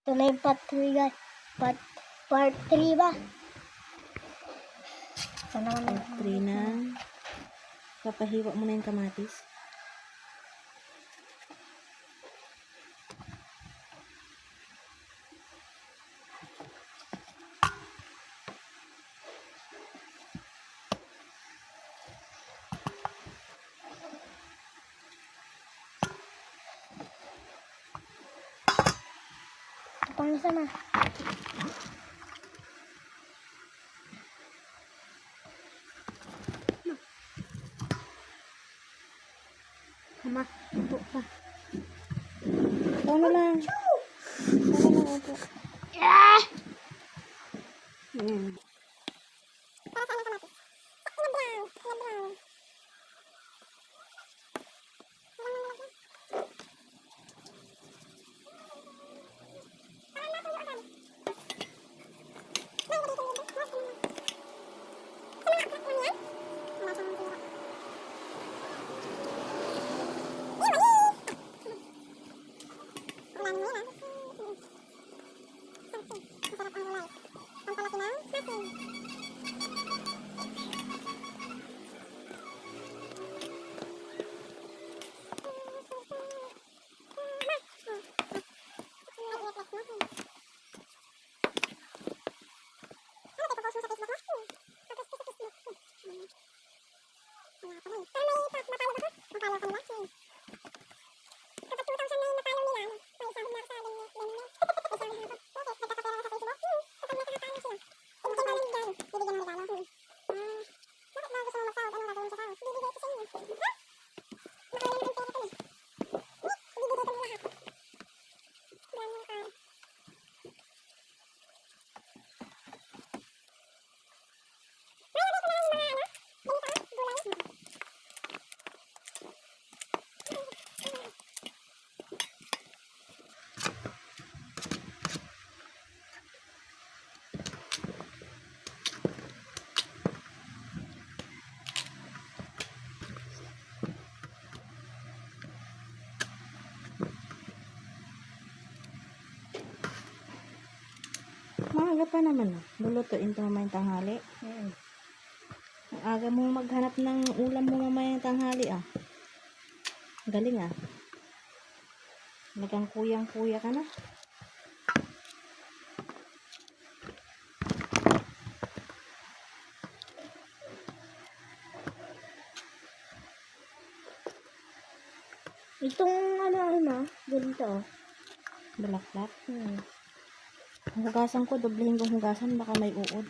Ito na yung part 3 guys. Part 3 ba? Ito naman Part 3 na. Papahiwa mo na yung kamatis. Ito pang isa na. Hama, upo pa. Ito na lang. Ito na lang, upo. Ah! Ayan. Maaga pa naman ah. Lulutuin ito mamayang tanghali. Ang aga mo maghanap ng ulam mo mamayang tanghali ah. Galing ah. Nagang kuyang-kuya ka na. Itong ano, ganito. Balaklat. Ang hugasan ko, doblehin kong hugasan, baka may uod.